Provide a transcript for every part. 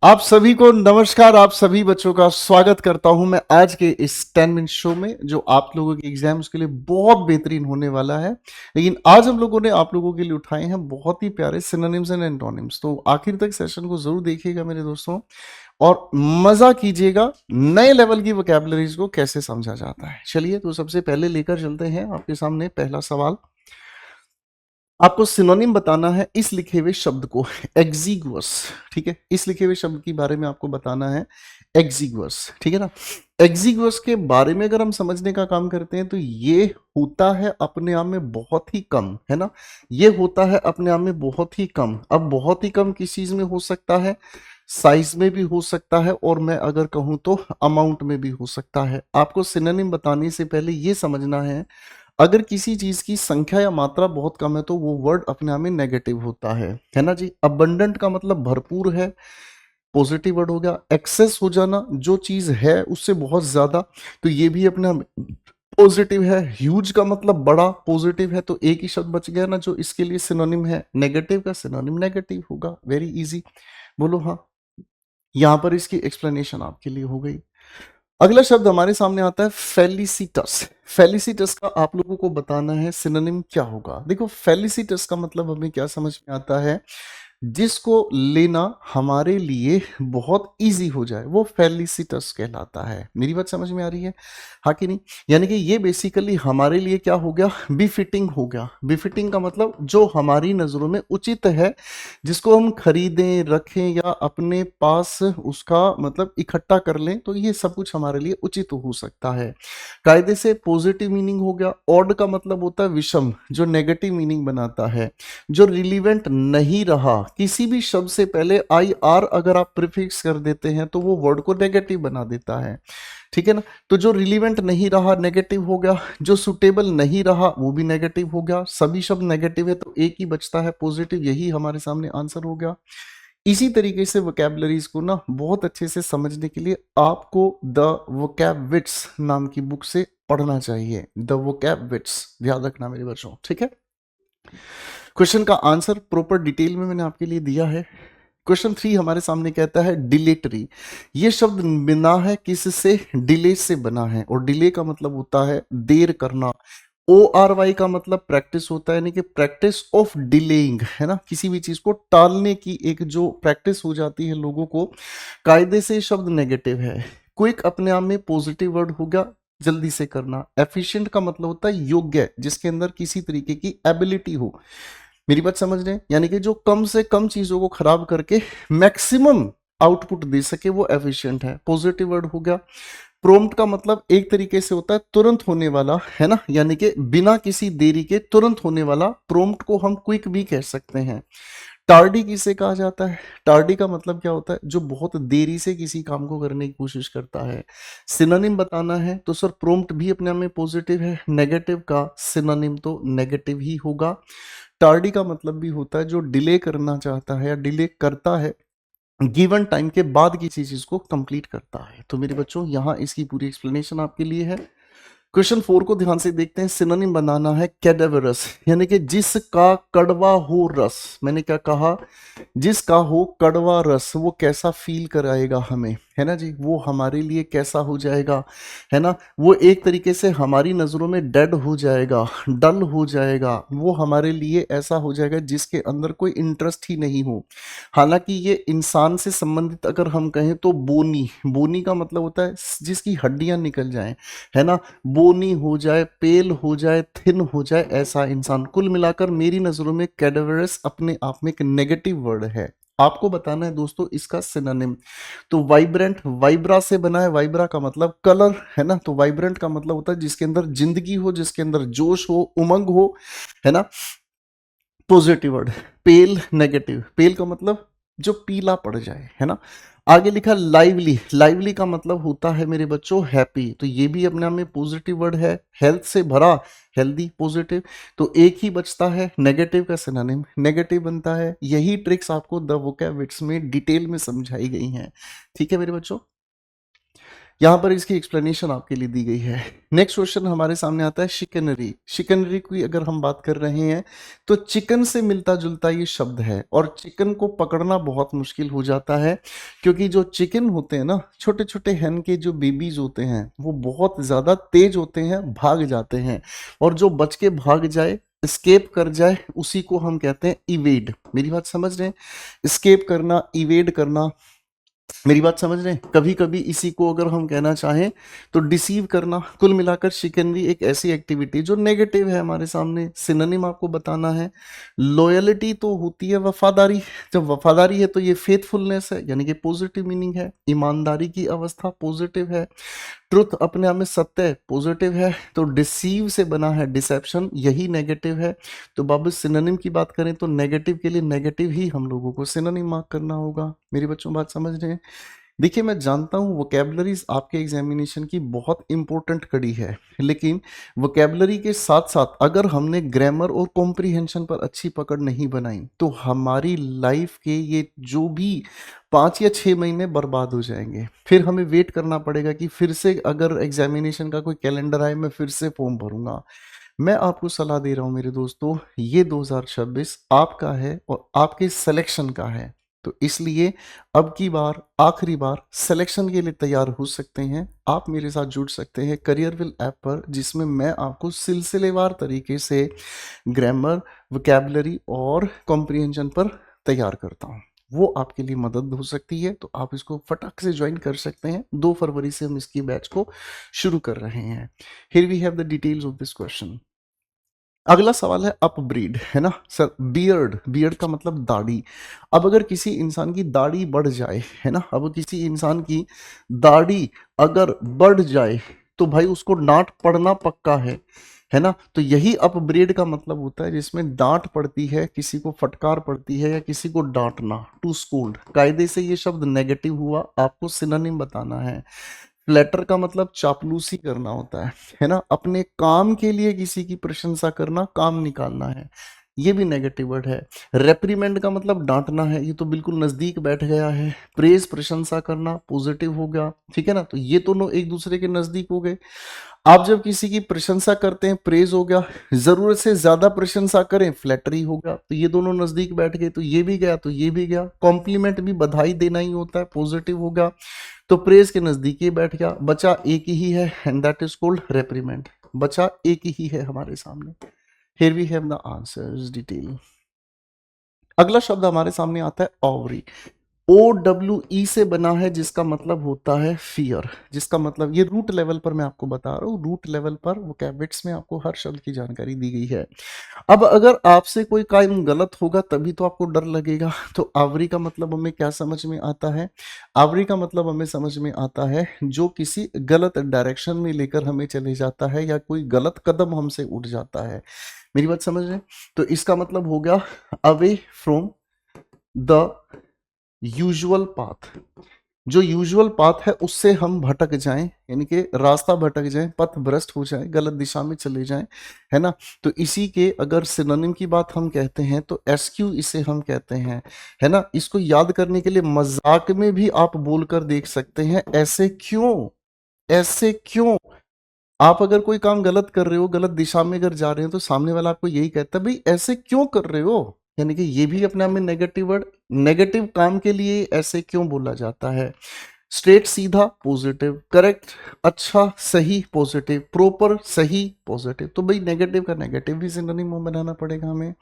आप सभी को नमस्कार। आप सभी बच्चों का स्वागत करता हूं मैं आज के इस 10 मिनट शो में, जो आप लोगों के एग्जाम्स के लिए बहुत बेहतरीन होने वाला है। लेकिन आज हम लोगों ने आप लोगों के लिए उठाए हैं बहुत ही प्यारे सिनोनिम्स एंड एंटोनिम्स। तो आखिर तक सेशन को जरूर देखिएगा मेरे दोस्तों, और मजा कीजिएगा नए लेवल की वोकैबुलरीज को कैसे समझा जाता है। चलिए, तो सबसे पहले लेकर चलते हैं आपके सामने पहला सवाल। आपको सिनोनिम बताना है इस लिखे हुए शब्द को, एग्जीगुअस। ठीक है, इस लिखे हुए शब्द के बारे में आपको बताना है एग्जीगुअस। ठीक है ना। एग्जीगुअस के बारे में अगर हम समझने का काम करते हैं तो ये होता है अपने आप में बहुत ही कम, है ना। ये होता है अपने आप में बहुत ही कम। अब बहुत ही कम किस चीज में हो सकता है? साइज में भी हो सकता है, और मैं अगर कहूं तो अमाउंट में भी हो सकता है। आपको सिनोनिम बताने से पहले ये समझना है, अगर किसी चीज की संख्या या मात्रा बहुत कम है तो वो वर्ड अपने आप में नेगेटिव होता है ना जी। अबंडेंट का मतलब भरपूर है, पॉजिटिव वर्ड हो गया। एक्सेस हो जाना, जो चीज है उससे बहुत ज्यादा, तो ये भी अपने आप पॉजिटिव है। ह्यूज का मतलब बड़ा, पॉजिटिव है। तो एक ही शब्द बच गया ना जो इसके लिए सिनोनिम है। नेगेटिव का सिनोनिम नेगेटिव होगा। Very easy. बोलो हाँ। यहां पर इसकी एक्सप्लेनेशन आपके लिए हो गई। अगला शब्द हमारे सामने आता है फेलिसिटस। फेलिसिटस का आप लोगों को बताना है सिनोनिम क्या होगा। देखो, फेलिसिटस का मतलब हमें क्या समझ में आता है, जिसको लेना हमारे लिए बहुत इजी हो जाए वो फेलिसिटस कहलाता है। मेरी बात समझ में आ रही है, हाँ कि नहीं? यानी कि ये बेसिकली हमारे लिए क्या हो गया, बिफिटिंग हो गया। बिफिटिंग का मतलब जो हमारी नजरों में उचित है, जिसको हम खरीदें, रखें या अपने पास उसका मतलब इकट्ठा कर लें, तो ये सब कुछ हमारे लिए उचित हो सकता है। कायदे से पॉजिटिव मीनिंग हो गया। ऑड का मतलब होता है विषम, जो नेगेटिव मीनिंग बनाता है। जो रिलीवेंट नहीं रहा, किसी भी शब्द से पहले आई आर अगर आप प्रीफिक्स कर देते हैं तो वो वर्ड को नेगेटिव बना देता है। ठीक है ना। तो जो रिलीवेंट नहीं रहा नेगेटिव हो गया, जो सुटेबल नहीं रहा वो भी नेगेटिव हो गया। सभी शब्द नेगेटिव है तो एक ही बचता है पॉजिटिव। यही हमारे सामने आंसर हो गया। इसी तरीके से वोकैबुलरीज को ना बहुत अच्छे से समझने के लिए आपको द वोकैब विट्स नाम की बुक से पढ़ना चाहिए। द वोकैब विट्स, ध्यान रखना मेरे बच्चों, ठीक है। क्वेश्चन का आंसर प्रॉपर डिटेल में मैंने आपके लिए दिया है। क्वेश्चन 3 हमारे सामने कहता है डिलेटरी। ये शब्द बना है किससे? डिले से बना है, और डिले का मतलब होता है देर करना। ओ आर वाई का मतलब प्रैक्टिस होता है, यानी कि प्रैक्टिस ऑफ डिलेइंग, है ना। किसी भी चीज को टालने की एक जो प्रैक्टिस हो जाती है लोगों को। कायदे से शब्द नेगेटिव है। क्विक अपने आप में पॉजिटिव वर्ड होगा, जल्दी से करना। एफिशिएंट का मतलब होता है योग्य, जिसके अंदर किसी तरीके की एबिलिटी हो। मेरी बात समझ रहे हैं? यानी कि जो कम से कम चीजों को खराब करके मैक्सिमम आउटपुट दे सके वो एफिशिएंट है। पॉजिटिव वर्ड हो गया। प्रोम्प्ट का मतलब एक तरीके से होता है तुरंत होने वाला, है ना, यानी कि बिना किसी देरी के तुरंत होने वाला। प्रोम्प्ट को हम क्विक भी कह सकते हैं। टार्डी किसे कहा जाता है? टार्डी का मतलब क्या होता है? जो बहुत देरी से किसी काम को करने की कोशिश करता है। सिनोनिम बताना है तो सर प्रोम्प्ट भी अपने आप में पॉजिटिव है। नेगेटिव का सिनोनिम तो नेगेटिव ही होगा। टार्डी का मतलब भी होता है जो डिले करना चाहता है या डिले करता है, गिवन टाइम के बाद किसी चीज को कंप्लीट करता है। तो मेरे बच्चों, यहां इसकी पूरी एक्सप्लेनेशन आपके लिए है। क्वेश्चन 4 को ध्यान से देखते हैं। सिनोनिम बनाना है कैडेवरस, यानी कि जिसका कड़वा हो रस। मैंने क्या कहा? जिसका हो कड़वा रस, वो कैसा फील कराएगा हमें, है ना जी। वो हमारे लिए कैसा हो जाएगा, है ना। वो एक तरीके से हमारी नजरों में डेड हो जाएगा, डल हो जाएगा। वो हमारे लिए ऐसा हो जाएगा जिसके अंदर कोई इंटरेस्ट ही नहीं हो। हालांकि ये इंसान से संबंधित अगर हम कहें तो बोनी, बोनी का मतलब होता है जिसकी हड्डियां निकल जाएं, है ना। बोनी हो जाए, पेल हो जाए, थिन हो जाए, ऐसा इंसान। कुल मिलाकर मेरी नजरों में कैडेवरस अपने आप में एक नेगेटिव वर्ड है। आपको बताना है दोस्तों इसका सिनोनिम। तो वाइब्रेंट, वाइब्रा से बना है। वाइब्रा का मतलब कलर, है ना। तो वाइब्रेंट का मतलब होता है जिसके अंदर जिंदगी हो, जिसके अंदर जोश हो, उमंग हो, है ना। Positive word. Pale negative, pale का मतलब जो पीला पड़ जाए, है ना। आगे लिखा लाइवली। लाइवली का मतलब होता है मेरे बच्चों हैप्पी। तो ये भी अपने आप में पॉजिटिव वर्ड है। हेल्थ से भरा, हेल्दी, पॉजिटिव। तो एक ही बचता है नेगेटिव का सिनोनिम, नेगेटिव बनता है। यही ट्रिक्स आपको द वोकैब विट्स में डिटेल में समझाई गई हैं। ठीक है मेरे बच्चों। यहाँ पर इसकी एक्सप्लेनेशन आपके लिए दी गई है। नेक्स्ट क्वेश्चन हमारे सामने आता है शिकनरी। शिकनरी की अगर हम बात कर रहे हैं तो चिकन से मिलता जुलता ये शब्द है, और चिकन को पकड़ना बहुत मुश्किल हो जाता है, क्योंकि जो चिकन होते हैं ना, छोटे छोटे hen के जो बेबीज होते हैं वो बहुत ज़्यादा तेज होते हैं, भाग जाते हैं, और जो बच के भाग जाए, स्केप कर जाए, उसी को हम कहते हैं इवेड। मेरी बात समझ रहे हैं? स्केप करना, इवेड करना, मेरी बात समझ रहे हैं? कभी कभी इसी को अगर हम कहना चाहें तो डिसीव करना। कुल मिलाकर शिकनरी एक ऐसी एक्टिविटी जो नेगेटिव है, हमारे सामने सिनोनिम आपको बताना है। लॉयलिटी तो होती है वफादारी, जब वफादारी है तो ये फेथफुलनेस है, यानी कि पॉजिटिव मीनिंग है। ईमानदारी की अवस्था पॉजिटिव है। ट्रुथ अपने आप में सत्य पॉजिटिव है। तो डिसीव से बना है डिसेप्शन, यही नेगेटिव है। तो बाबू सिनोनिम की बात करें तो नेगेटिव के लिए नेगेटिव ही हम लोगों को सिनोनिम मार्क करना होगा। मेरे बच्चों बात समझ रहे हैं? देखिए, मैं जानता हूँ वोकेबलरीज आपके एग्जामिनेशन की बहुत इंपॉर्टेंट कड़ी है, लेकिन वोकेबलरी के साथ साथ अगर हमने ग्रामर और कॉम्प्रिहेंशन पर अच्छी पकड़ नहीं बनाई तो हमारी लाइफ के ये जो भी 5 या 6 महीने बर्बाद हो जाएंगे। फिर हमें वेट करना पड़ेगा कि फिर से अगर एग्जामिनेशन का कोई कैलेंडर आए मैं फिर से फॉर्म भरूंगा। मैं आपको सलाह दे रहा हूं मेरे दोस्तों, ये 2026 आपका है और आपके सिलेक्शन का है। तो इसलिए अब की बार, आखिरी बार सिलेक्शन के लिए तैयार हो सकते हैं। आप मेरे साथ जुड़ सकते हैं करियरविल ऐप पर, जिसमें मैं आपको सिलसिलेवार तरीके से ग्रामर, वोकैबुलरी और कॉम्प्रिहेंशन पर तैयार करता हूँ। वो आपके लिए मदद हो सकती है, तो आप इसको फटाक से ज्वाइन कर सकते हैं। 2 फरवरी से हम इसकी बैच को शुरू कर रहे हैं। Here we have the details of this question. अगला सवाल है अपब्रीड, है ना सर? बियर्ड, बियर्ड का मतलब दाढ़ी। अब अगर किसी इंसान की दाढ़ी बढ़ जाए, है ना, अब किसी इंसान की दाढ़ी अगर बढ़ जाए तो भाई उसको डांट पड़ना पक्का है ना? तो यही अपब्रीड का मतलब होता है, जिसमें डांट पड़ती है, किसी को फटकार पड़ती है या किसी को डांटना, टू स्कोल्ड। कायदे से ये शब्द नेगेटिव हुआ, आपको सिनोनिम बताना है। फ्लैटर का मतलब चापलूसी करना होता है ना? अपने काम के लिए किसी की प्रशंसा करना, काम निकालना है, ये भी नेगेटिव वर्ड है। रेप्रीमेंड का मतलब डांटना है, ये तो बिल्कुल नजदीक बैठ गया है। प्रेज, प्रशंसा करना, पॉजिटिव हो गया, ठीक है ना? तो ये दोनों एक दूसरे के नजदीक हो गए। आप जब किसी की प्रशंसा करते हैं, प्रेज हो गया। जरूरत से ज्यादा प्रशंसा करें, फ्लैटरी हो गया। तो ये दोनों नजदीक बैठ गए, तो ये भी गया तो ये भी गया। कॉम्प्लीमेंट भी बधाई देना ही होता है, पॉजिटिव हो गया। तो प्रेज के नजदीक ही बैठ गया। बचा एक ही है, and that is called reprimand. बचा एक ही है हमारे सामने। Here we have the answers detail. अगला शब्द हमारे सामने आता है ओवरी। OWE से बना है, जिसका मतलब होता है फियर। जिसका मतलब, ये रूट लेवल पर मैं आपको बता रहा हूँ, रूट लेवल पर वोकैब्युलरी में आपको हर शब्द की जानकारी दी गई है। अब अगर आपसे कोई काम गलत होगा तभी तो आपको डर लगेगा। तो आवरी का मतलब हमें क्या समझ में आता है? आवरी का मतलब हमें समझ में आता है जो किसी गलत डायरेक्शन में लेकर हमें चले जाता है, या कोई गलत कदम हमसे उठ जाता है। मेरी बात समझ रहे हैं? तो इसका मतलब हो गया away from the usual path. जो यूजुअल पाथ है उससे हम भटक जाएं, यानी कि रास्ता भटक जाएं, पथ भ्रष्ट हो जाए, गलत दिशा में चले जाएं, है ना? तो इसी के अगर सिनोनिम की बात हम कहते हैं तो एसक्यू इसे हम कहते हैं, है ना? इसको याद करने के लिए मजाक में भी आप बोलकर देख सकते हैं, ऐसे क्यों, ऐसे क्यों। आप अगर कोई काम गलत कर रहे हो, गलत दिशा में अगर जा रहे हो, तो सामने वाला आपको यही कहता है, भाई ऐसे क्यों कर रहे हो। यानी कि ये भी अपने आप में नेगेटिव वर्ड, नेगेटिव काम के लिए ऐसे क्यों बोला जाता है। स्ट्रेट, सीधा, पॉजिटिव। करेक्ट, अच्छा, सही, पॉजिटिव। प्रॉपर, सही, पॉजिटिव। तो भाई नेगेटिव का नेगेटिव भी सिनोनिम बनाना पड़ेगा हमें।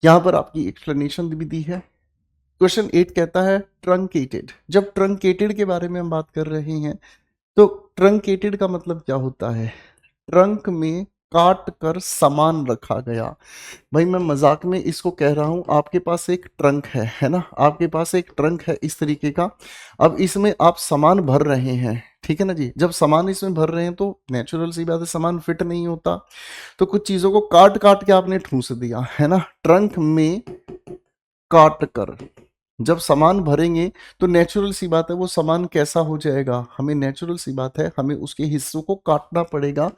यहां पर आपकी एक्सप्लेनेशन भी दी है। क्वेश्चन 8 कहता है ट्रंकेटेड। जब ट्रंकेटेड के बारे में हम बात कर रहे हैं तो ट्रंकेटेड का मतलब क्या होता है? ट्रंक में काट कर सामान रखा गया। भाई मैं मजाक में इसको कह रहा हूं, आपके पास एक ट्रंक है ना? आपके पास एक ट्रंक है इस तरीके का। अब इसमें आप सामान भर रहे हैं, ठीक है ना जी? जब सामान इसमें भर रहे हैं तो नेचुरल सी बात है, सामान फिट नहीं होता, तो कुछ चीजों को काट काट के आपने ठूस दिया, है ना? ट्रंक में काट कर जब सामान भरेंगे तो नेचुरल सी बात है वो सामान कैसा हो जाएगा। हमें नेचुरल सी बात है, हमें उसके हिस्सों को काटना पड़ेगा,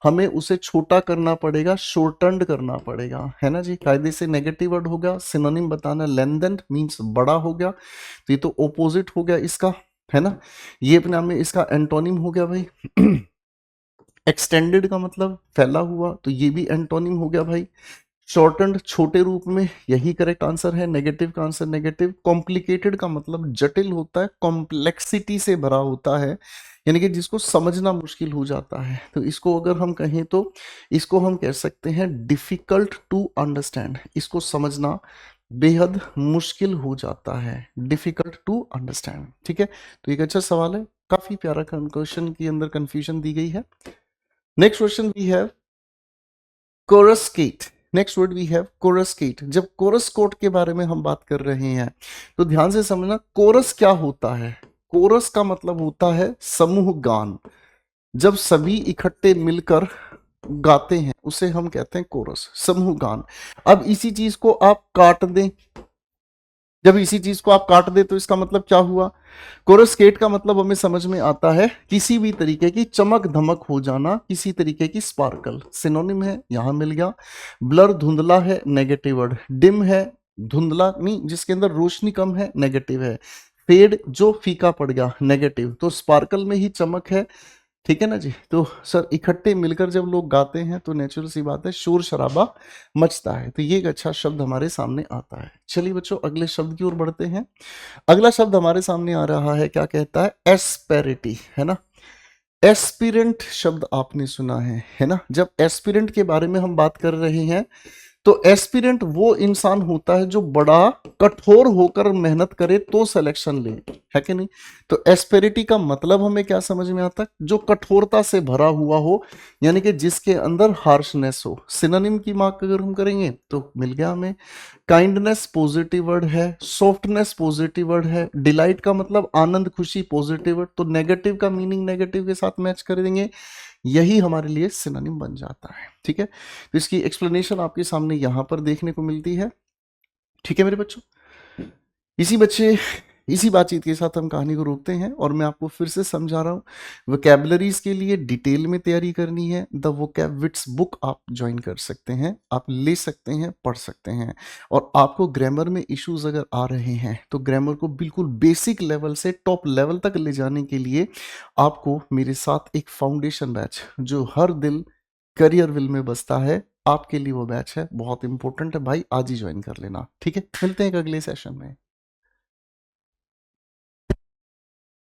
हमें उसे छोटा करना पड़ेगा, शॉर्टन्ड करना पड़ेगा, है ना जी? कायदे से नेगेटिव वर्ड हो गया। सिनोनिम बताना, लेंथेंड मींस बड़ा हो गया, तो ये तो ऑपोजिट हो गया इसका। है ना। ये अपने आप में इसका एंटोनिम हो गया भाई। एक्सटेंडेड का मतलब फैला हुआ, तो ये भी एंटोनिम हो गया भाई। शॉर्टन्ड छोटे रूप में, यही करेक्ट आंसर है। नेगेटिव का आंसर नेगेटिव। कॉम्प्लिकेटेड का मतलब जटिल होता है, कॉम्प्लेक्सिटी से भरा होता है, यानी कि जिसको समझना मुश्किल हो जाता है। तो इसको अगर हम कहें तो इसको हम कह सकते हैं डिफिकल्ट टू अंडरस्टैंड। इसको समझना बेहद मुश्किल हो जाता है, डिफिकल्ट टू अंडरस्टैंड। ठीक है, तो एक अच्छा सवाल है, काफी प्यारा क्वेश्चन के अंदर कंफ्यूजन दी गई है। Next question we have coruscate. Next word we have coruscate. जब कोरस कोट के बारे में हम बात कर रहे हैं तो ध्यान से समझना कोरस क्या होता है। कोरस का मतलब होता है समूह गान। जब सभी इकट्ठे मिलकर गाते हैं उसे हम कहते हैं कोरस, समूह गान। अब इसी चीज को आप काट दें, जब इसी चीज को आप काट दे तो इसका मतलब क्या हुआ। कोरस्केट का मतलब हमें समझ में आता है किसी भी तरीके की चमक धमक हो जाना, किसी तरीके की स्पार्कल। सिनोनिम है, यहां मिल गया। ब्लर धुंधला है, नेगेटिव वर्ड। डिम है, धुंधला नहीं जिसके अंदर रोशनी कम है, नेगेटिव है। फेड जो फीका पड़ गया, नेगेटिव। तो स्पार्कल में ही चमक है, ठीक है ना जी। तो सर इकट्ठे मिलकर जब लोग गाते हैं तो नेचुरल सी बात है शोर शराबा मचता है। तो ये एक अच्छा शब्द हमारे सामने आता है। चलिए बच्चों अगले शब्द की ओर बढ़ते हैं। अगला शब्द हमारे सामने आ रहा है, क्या कहता है, एस्पेरिटी, है ना। एस्पिरेंट शब्द आपने सुना है ना। जब एस्पिरेंट के बारे में हम बात कर रहे हैं तो एस्पिरेंट वो इंसान होता है जो बड़ा कठोर होकर मेहनत करे तो सिलेक्शन ले, है कि नहीं। तो एस्पेरिटी का मतलब हमें क्या समझ में आता है, जो कठोरता से भरा हुआ हो, यानी कि जिसके अंदर हार्शनेस हो। सिनोनिम की मार्क अगर हम करेंगे तो मिल गया हमें। काइंडनेस पॉजिटिव वर्ड है, सॉफ्टनेस पॉजिटिव वर्ड है, डिलाइट का मतलब आनंद खुशी पॉजिटिव वर्ड। तो नेगेटिव का मीनिंग नेगेटिव के साथ मैच कर देंगे, यही हमारे लिए सिनोनिम बन जाता है। ठीक है, तो इसकी एक्सप्लेनेशन आपके सामने यहां पर देखने को मिलती है। ठीक है मेरे बच्चों, इसी बातचीत के साथ हम कहानी को रोकते हैं और मैं आपको फिर से समझा रहा हूँ। वोकैबुलरीज के लिए डिटेल में तैयारी करनी है, द वोकैब विट्स बुक आप ज्वाइन कर सकते हैं, आप ले सकते हैं, पढ़ सकते हैं। और आपको ग्रामर में इश्यूज अगर आ रहे हैं तो ग्रामर को बिल्कुल बेसिक लेवल से टॉप लेवल तक ले जाने के लिए आपको मेरे साथ एक फाउंडेशन बैच जो हर दिन करियर विल में बसता है, आपके लिए वो बैच है, बहुत इंपॉर्टेंट है भाई, आज ही ज्वाइन कर लेना। ठीक है, मिलते हैं एक अगले सेशन में।